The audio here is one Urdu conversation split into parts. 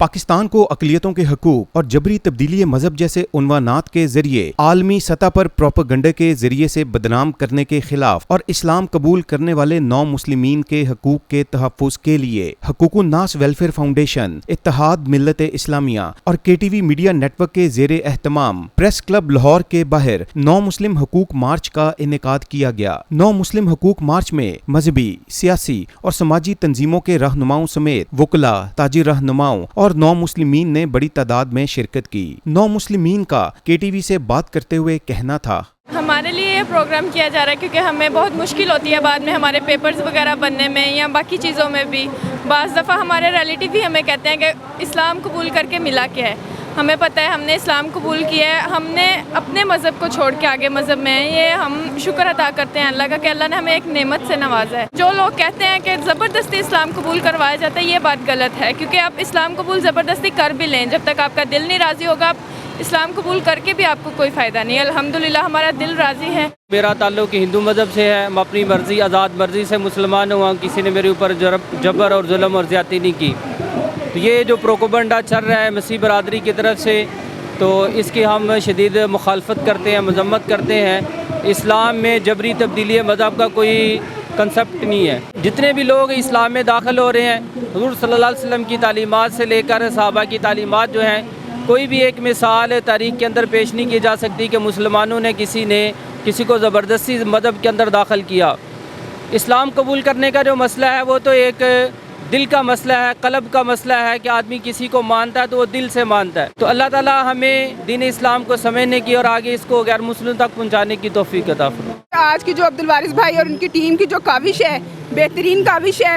پاکستان کو اقلیتوں کے حقوق اور جبری تبدیلی مذہب جیسے عنوانات کے ذریعے عالمی سطح پر پروپیگنڈا کے ذریعے سے بدنام کرنے کے خلاف اور اسلام قبول کرنے والے نو مسلمین کے حقوق کے تحفظ کے لیے حقوق الناس ویلفیئر فاؤنڈیشن، اتحاد ملت اسلامیہ اور KTV میڈیا نیٹ ورک کے زیر اہتمام پریس کلب لاہور کے باہر نو مسلم حقوق مارچ کا انعقاد کیا گیا۔ نو مسلم حقوق مارچ میں مذہبی، سیاسی اور سماجی تنظیموں کے رہنماؤں سمیت وکلاء، تاجر رہنماؤں اور نو مسلمین نے بڑی تعداد میں شرکت کی۔ نو مسلمین کا KTV سے بات کرتے ہوئے کہنا تھا، ہمارے لیے یہ پروگرام کیا جا رہا ہے کیونکہ ہمیں بہت مشکل ہوتی ہے بعد میں ہمارے پیپرز وغیرہ بننے میں یا باقی چیزوں میں بھی۔ بعض دفعہ ہمارے ریلیٹیو بھی ہمیں کہتے ہیں کہ اسلام قبول کر کے ملا کیا ہے۔ ہمیں پتہ ہے ہم نے اسلام قبول کیا ہے، ہم نے اپنے مذہب کو چھوڑ کے آگے مذہب میں ہیں۔ یہ ہم شکر ادا کرتے ہیں اللہ کا کہ اللہ نے ہمیں ایک نعمت سے نوازا ہے۔ جو لوگ کہتے ہیں کہ زبردستی اسلام قبول کروایا جاتا ہے، یہ بات غلط ہے، کیونکہ آپ اسلام قبول زبردستی کر بھی لیں، جب تک آپ کا دل نہیں راضی ہوگا آپ اسلام قبول کر کے بھی آپ کو کوئی فائدہ نہیں۔ الحمدللہ ہمارا دل راضی ہے۔ میرا تعلق ہندو مذہب سے ہے، میں اپنی مرضی آزاد مرضی سے مسلمان ہوا، کسی نے میرے اوپر جبر اور ظلم اور زیادتی نہیں کی۔ تو یہ جو پروپیگنڈا چل رہا ہے مسیح برادری کی طرف سے، تو اس کی ہم شدید مخالفت کرتے ہیں، مذمت کرتے ہیں۔ اسلام میں جبری تبدیلی مذہب کا کوئی کنسپٹ نہیں ہے۔ جتنے بھی لوگ اسلام میں داخل ہو رہے ہیں، حضور صلی اللہ علیہ وسلم کی تعلیمات سے لے کر صحابہ کی تعلیمات جو ہیں، کوئی بھی ایک مثال تاریخ کے اندر پیش نہیں کی جا سکتی کہ مسلمانوں نے کسی کو زبردستی مذہب کے اندر داخل کیا۔ اسلام قبول کرنے کا جو مسئلہ ہے وہ تو ایک دل کا مسئلہ ہے، قلب کا مسئلہ ہے کہ آدمی کسی کو مانتا ہے تو وہ دل سے مانتا ہے۔ تو اللہ تعالیٰ ہمیں دین اسلام کو سمجھنے کی اور آگے اس کو غیر مسلم تک پہنچانے کی توفیق عطا فرمائے۔ آج کی جو عبدالوارث بھائی اور ان کی ٹیم کی جو کاوش ہے، بہترین کاوش ہے،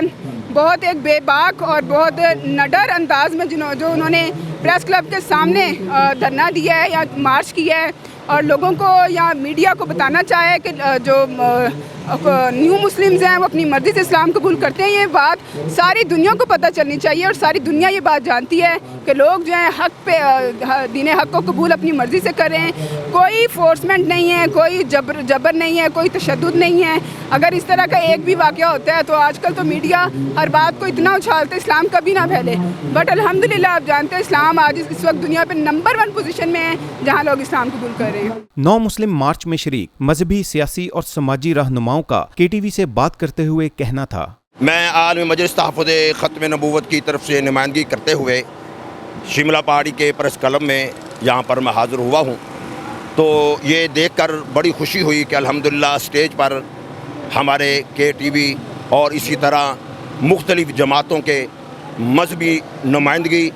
بہت ایک بے باک اور بہت نڈر انداز میں جو انہوں نے پریس کلب کے سامنے دھرنا دیا ہے یا مارچ کیا ہے اور لوگوں کو یا میڈیا کو بتانا چاہے کہ جو نیو مسلمز ہیں وہ اپنی مرضی سے اسلام قبول کرتے ہیں، یہ بات ساری دنیا کو پتہ چلنی چاہیے اور ساری دنیا یہ بات جانتی ہے کہ لوگ جو ہیں حق پہ دین حق کو قبول اپنی مرضی سے کر رہے ہیں۔ کوئی فورسمنٹ نہیں ہے، کوئی جبر نہیں ہے، کوئی تشدد نہیں ہے۔ اگر اس طرح کا ایک بھی واقعہ ہوتا ہے تو آج کل تو میڈیا ہر بات کو اتنا اچھالتے اسلام کبھی نہ پھیلے، بٹ الحمدللہ آپ جانتے ہیں اسلام آج اس وقت دنیا پہ نمبر 1 پوزیشن میں ہے جہاں لوگ اسلام قبول کر رہے ہیں۔ نو مسلم مارچ میں شریک مذہبی، سیاسی اور سماجی رہنماؤں کا KTV سے بات کرتے ہوئے کہنا تھا، میں عالمی مجلس تحفظ ختم نبوت کی طرف سے نمائندگی کرتے ہوئے شملہ پہاڑی کے پریس کلب میں یہاں پر میں حاضر ہوا ہوں۔ تو یہ دیکھ کر بڑی خوشی ہوئی کہ الحمدللہ اسٹیج پر ہمارے KTV اور اسی طرح مختلف جماعتوں کے مذہبی نمائندگی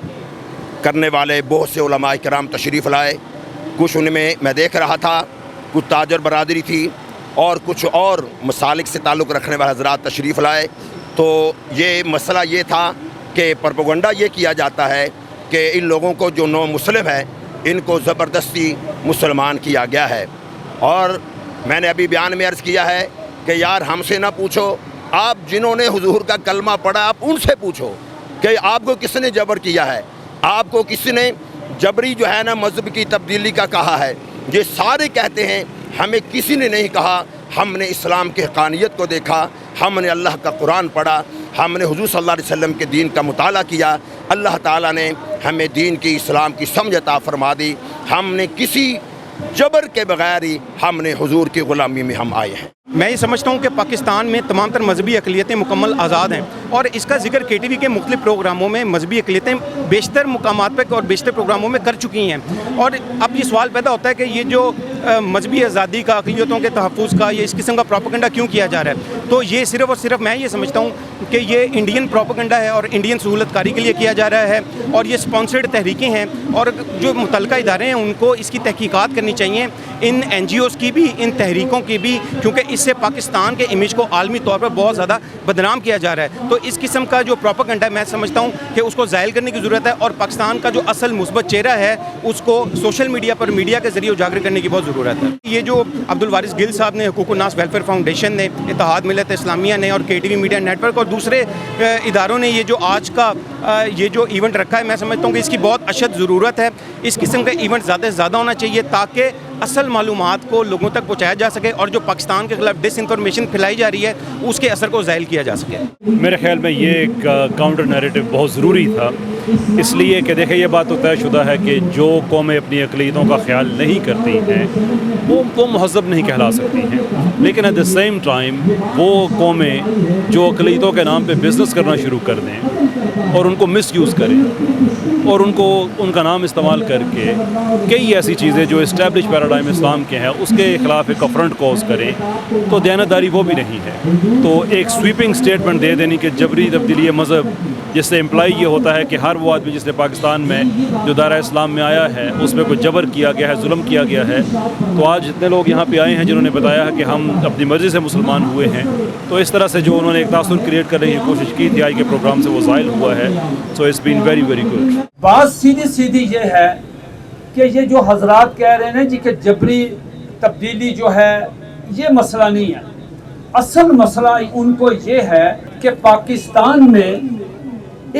کرنے والے بہت سے علماء کرام تشریف لائے۔ کچھ ان میں دیکھ رہا تھا کچھ تاجر برادری تھی اور کچھ اور مسالک سے تعلق رکھنے والے حضرات تشریف لائے۔ تو یہ مسئلہ یہ تھا کہ پروپیگنڈا یہ کیا جاتا ہے کہ ان لوگوں کو جو نو مسلم ہے ان کو زبردستی مسلمان کیا گیا ہے، اور میں نے ابھی بیان میں عرض کیا ہے کہ یار ہم سے نہ پوچھو، آپ جنہوں نے حضور کا کلمہ پڑھا آپ ان سے پوچھو کہ آپ کو کس نے جبر کیا ہے، آپ کو کس نے جبری جو ہے نا مذہب کی تبدیلی کا کہا ہے۔ یہ سارے کہتے ہیں ہمیں کسی نے نہیں کہا، ہم نے اسلام کی حقانیت کو دیکھا، ہم نے اللہ کا قرآن پڑھا، ہم نے حضور صلی اللہ علیہ وسلم کے دین کا مطالعہ کیا، اللہ تعالیٰ نے ہمیں دین کی اسلام کی سمجھ عطا فرما دی، ہم نے کسی جبر کے بغیر ہی ہم نے حضور کی غلامی میں ہم آئے ہیں۔ میں یہ سمجھتا ہوں کہ پاکستان میں تمام تر مذہبی اقلیتیں مکمل آزاد ہیں، اور اس کا ذکر KTV کے مختلف پروگراموں میں مذہبی اقلیتیں بیشتر مقامات پہ اور بیشتر پروگراموں میں کر چکی ہیں۔ اور اب یہ سوال پیدا ہوتا ہے کہ یہ جو مذہبی آزادی کا، اقلیتوں کے تحفظ کا، یہ اس قسم کا پروپیگنڈا کیوں کیا جا رہا ہے؟ تو یہ صرف اور صرف میں یہ سمجھتا ہوں کہ یہ انڈین پروپیگنڈا ہے اور انڈین سہولت کاری کے لیے کیا جا رہا ہے، اور یہ اسپانسرڈ تحریکیں ہیں، اور جو متعلقہ ادارے ہیں ان کو اس کی تحقیقات کرنی چاہیے، ان NGOs کی بھی، ان تحریکوں کی بھی، کیونکہ اس سے پاکستان کے امیج کو عالمی طور پر بہت زیادہ بدنام کیا جا رہا ہے۔ تو اس قسم کا جو پروپیگنڈا ہے میں سمجھتا ہوں کہ اس کو زائل کرنے کی ضرورت ہے، اور پاکستان کا جو اصل مثبت چہرہ ہے اس کو سوشل میڈیا پر، میڈیا کے ذریعے اجاگر کرنے کی بہت ضرورت ہے۔ یہ جو عبدالوارث گل صاحب نے، حقوق الناس ویلفیئر فاؤنڈیشن نے، اتحاد ملت اسلامیہ نے اور KTV میڈیا نیٹ ورک اور دوسرے اداروں نے یہ جو آج کا یہ جو ایونٹ رکھا ہے، میں سمجھتا ہوں کہ اس کی بہت اشد ضرورت ہے۔ اس قسم کا ایونٹ زیادہ سے زیادہ ہونا چاہیے تاکہ اصل معلومات کو لوگوں تک پہنچایا جا سکے، اور جو پاکستان کے خلاف ڈس انفارمیشن پھیلائی جا رہی ہے اس کے اثر کو زائل کیا جا سکے۔ میرے خیال میں یہ ایک کاؤنٹر نیریٹو بہت ضروری تھا اس لیے کہ دیکھیں یہ بات تو طے شدہ ہے کہ جو قومیں اپنی اقلیتوں کا خیال نہیں کرتی ہیں وہ مہذب نہیں کہلا سکتی ہیں، لیکن ایٹ دا سیم ٹائم وہ قومیں جو اقلیتوں کے نام پہ بزنس کرنا شروع کر دیں اور ان کو مس یوز کریں اور ان کا نام استعمال کر کے کئی ایسی چیزیں جو اسٹیبلش پیراڈائم اسلام کے ہیں اس کے خلاف ایک افرنٹ کوز کریں، تو دیانتداری وہ بھی نہیں ہے۔ تو ایک سویپنگ اسٹیٹمنٹ دے دینی کہ جبری تبدیلی مذہب، جس سے امپلائی یہ ہوتا ہے کہ ہر وہ آدمی جس نے پاکستان میں جو دائرہ اسلام میں آیا ہے اس میں کوئی جبر کیا گیا ہے، ظلم کیا گیا ہے۔ تو آج جتنے لوگ یہاں پہ آئے ہیں جنہوں نے بتایا ہے کہ ہم اپنی مرضی سے مسلمان ہوئے ہیں، تو اس طرح سے جو انہوں نے ایک تاثر کریٹ کرنے کی کوشش کی تھی آج کے پروگرام سے وہ زائل ہوا ہے۔ So it's been very very good. بات سیدھی یہ ہے کہ یہ جو حضرات کہہ رہے ہیں جی کہ جبری تبدیلی جو ہے یہ مسئلہ نہیں ہے۔ اصل مسئلہ ان کو یہ ہے کہ پاکستان میں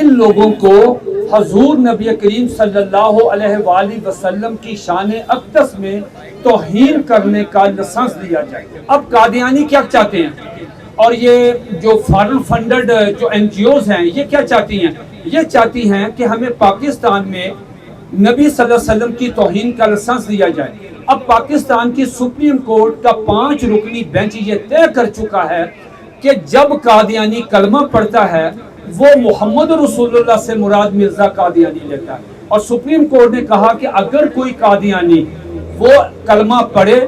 ان لوگوں کو حضور نبی کریم صلی اللہ علیہ وآلہ وسلم کی شان اقدس میں توہین کرنے کا لائسنس دیا جائے۔ اب قادیانی کیا چاہتے ہیں اور یہ جو فارن فنڈڈ جو این جی اوز ہیں یہ کیا چاہتی ہیں؟ یہ چاہتی ہیں کہ ہمیں پاکستان میں نبی صلی اللہ علیہ وسلم کی توہین کا لائسنس دیا جائے۔ اب پاکستان کی سپریم کورٹ کا 5 رکنی بینچ یہ طے کر چکا ہے کہ جب قادیانی کلمہ پڑھتا ہے وہ محمد رسول اللہ سے مراد مرزا قادیانی لیتا ہے، اور سپریم کورٹ نے کہا کہ اگر کوئی قادیانی وہ کلمہ پڑھے،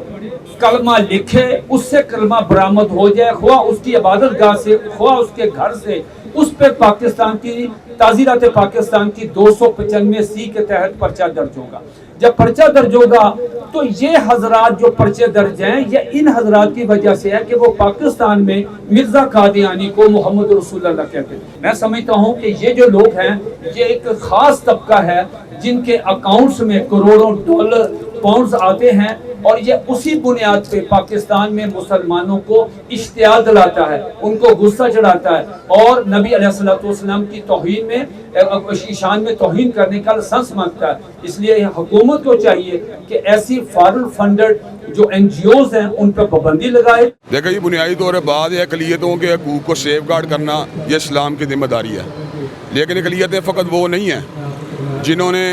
کلمہ لکھے، اس سے کلمہ برآمد ہو جائے، خواہ اس کی عبادت گاہ سے خواہ اس کے گھر سے، اس پہ پاکستان کی تعزیرات پاکستان کی 295C کے تحت پرچہ درج ہوگا۔ جب پرچہ درج ہوگا تو یہ حضرات جو پرچے درج ہیں یہ ان حضرات کی وجہ سے ہے کہ وہ پاکستان میں مرزا قادیانی کو محمد رسول اللہ کہتے ہیں۔ میں سمجھتا ہوں کہ یہ جو لوگ ہیں یہ ایک خاص طبقہ ہے جن کے اکاؤنٹس میں کروڑوں ڈالر پاؤنڈز آتے ہیں، اور یہ اسی بنیاد پہ پاکستان میں مسلمانوں کو اشتعال دلاتا ہے، ان کو غصہ چڑھاتا ہے، اور نبی علیہ السلام کی توہین میں شان میں توہین کرنے کا لائسنس مانگتا ہے۔ اس لیے حکومت کو چاہیے کہ ایسی فارن فنڈڈ جو این جی اوز ہیں ان پر پابندی لگائے۔ دیکھیں یہ بنیادی طور پر بعض اقلیتوں کے حقوق کو سیف گارڈ کرنا یہ اسلام کی ذمہ داری ہے، لیکن اقلیتیں فقط وہ نہیں ہیں جنہوں نے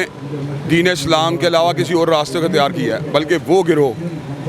دین اسلام کے علاوہ کسی اور راستے کو اختیار کیا ہے، بلکہ وہ گروہ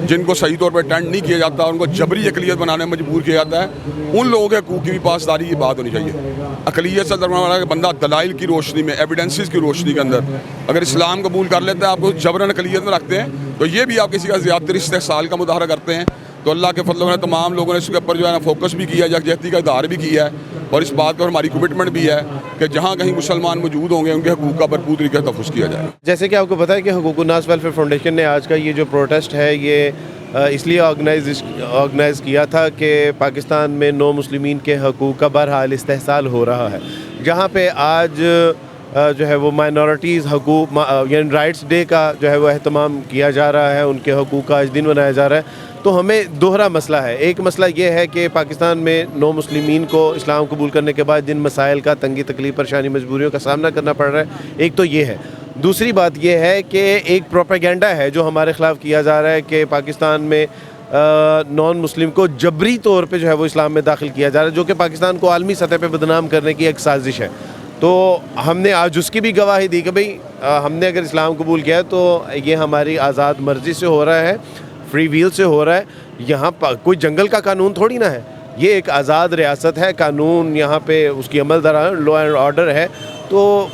جن کو صحیح طور پر اٹینڈ نہیں کیا جاتا، ان کو جبری اقلیت بنانے میں مجبور کیا جاتا ہے، ان لوگوں کے حقوق کی بھی پاسداری کی بات ہونی چاہیے۔ اقلیت سے درمیان والا کہ بندہ دلائل کی روشنی میں، ایویڈنسز کی روشنی کے اندر اگر اسلام قبول کر لیتا ہے، آپ کو جبراً اقلیت میں رکھتے ہیں، تو یہ بھی آپ کسی کا زیادتی استحصال کا مظاہرہ کرتے ہیں۔ تو اللہ کے فضل میں تمام لوگوں نے اس کے اوپر جو ہے نا فوکس بھی کیا، یکجہتی کا اظہار بھی کیا ہے، اور اس بات پر ہماری کمٹمنٹ بھی ہے کہ جہاں کہیں مسلمان موجود ہوں گے ان کے حقوق کا بھرپور طریقے سے تحفظ کیا جائے۔ جیسے کہ آپ کو پتہ ہے کہ حقوق الناس ویلفیئر فاؤنڈیشن نے آج کا یہ جو پروٹیسٹ ہے یہ اس لیے آرگنائز کیا تھا کہ پاکستان میں نو مسلمین کے حقوق کا بہرحال استحصال ہو رہا ہے، جہاں پہ آج جو ہے وہ مائنورٹیز حقوق یعنی رائٹس ڈے کا جو ہے وہ اہتمام کیا جا رہا ہے، ان کے حقوق کا آج دن منایا جا رہا ہے۔ تو ہمیں دوہرا مسئلہ ہے، ایک مسئلہ یہ ہے کہ پاکستان میں نو مسلمین کو اسلام قبول کرنے کے بعد جن مسائل کا تنگی تکلیف پریشانی مجبوریوں کا سامنا کرنا پڑ رہا ہے، ایک تو یہ ہے۔ دوسری بات یہ ہے کہ ایک پروپیگنڈا ہے جو ہمارے خلاف کیا جا رہا ہے کہ پاکستان میں نان مسلم کو جبری طور پہ جو ہے وہ اسلام میں داخل کیا جا رہا ہے، جو کہ پاکستان کو عالمی سطح پہ بدنام کرنے کی ایک سازش ہے۔ تو ہم نے آج اس کی بھی گواہی دی کہ بھئی ہم نے اگر اسلام قبول کیا ہے تو یہ ہماری آزاد مرضی سے ہو رہا ہے، فری ویل سے ہو رہا ہے، یہاں کوئی جنگل کا قانون تھوڑی نہ ہے، یہ ایک آزاد ریاست ہے، قانون یہاں پہ اس کی عمل درآمد لا اینڈ آرڈر ہے۔ تو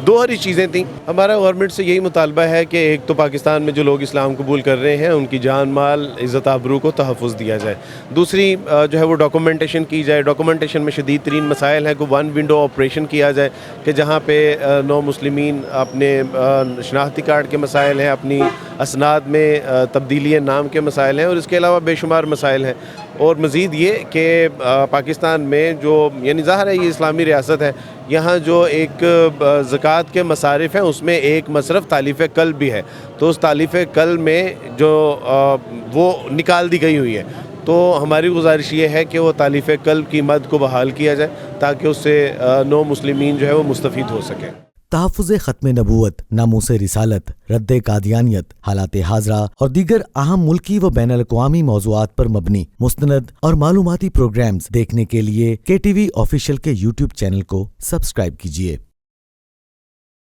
دوہری چیزیں تھیں۔ ہمارا گورنمنٹ سے یہی مطالبہ ہے کہ ایک تو پاکستان میں جو لوگ اسلام قبول کر رہے ہیں ان کی جان مال عزت آبرو کو تحفظ دیا جائے، دوسری جو ہے وہ ڈاکومنٹیشن کی جائے، ڈاکومنٹیشن میں شدید ترین مسائل ہیں کہ 1 ونڈو آپریشن کیا جائے کہ جہاں پہ نو مسلمین اپنے شناختی کارڈ کے مسائل ہیں، اپنی اسناد میں تبدیلی نام کے مسائل ہیں، اور اس کے علاوہ بے شمار مسائل ہیں۔ اور مزید یہ کہ پاکستان میں جو یعنی ظاہر ہے یہ اسلامی ریاست ہے، یہاں جو ایک زکوٰۃ کے مصارف ہیں اس میں ایک مصرف تالیف قلب بھی ہے، تو اس تالیف قلب میں جو وہ نکال دی گئی ہوئی ہے، تو ہماری گزارش یہ ہے کہ وہ تالیف قلب کی مد کو بحال کیا جائے تاکہ اس سے نو مسلمین جو ہے وہ مستفید ہو سکیں۔ تحفظ ختم نبوت، ناموس رسالت، رد قادیانیت، حالات حاضرہ اور دیگر اہم ملکی و بین الاقوامی موضوعات پر مبنی مستند اور معلوماتی پروگرامز دیکھنے کے لیے KTV آفیشیل کے YouTube چینل کو سبسکرائب کیجیے۔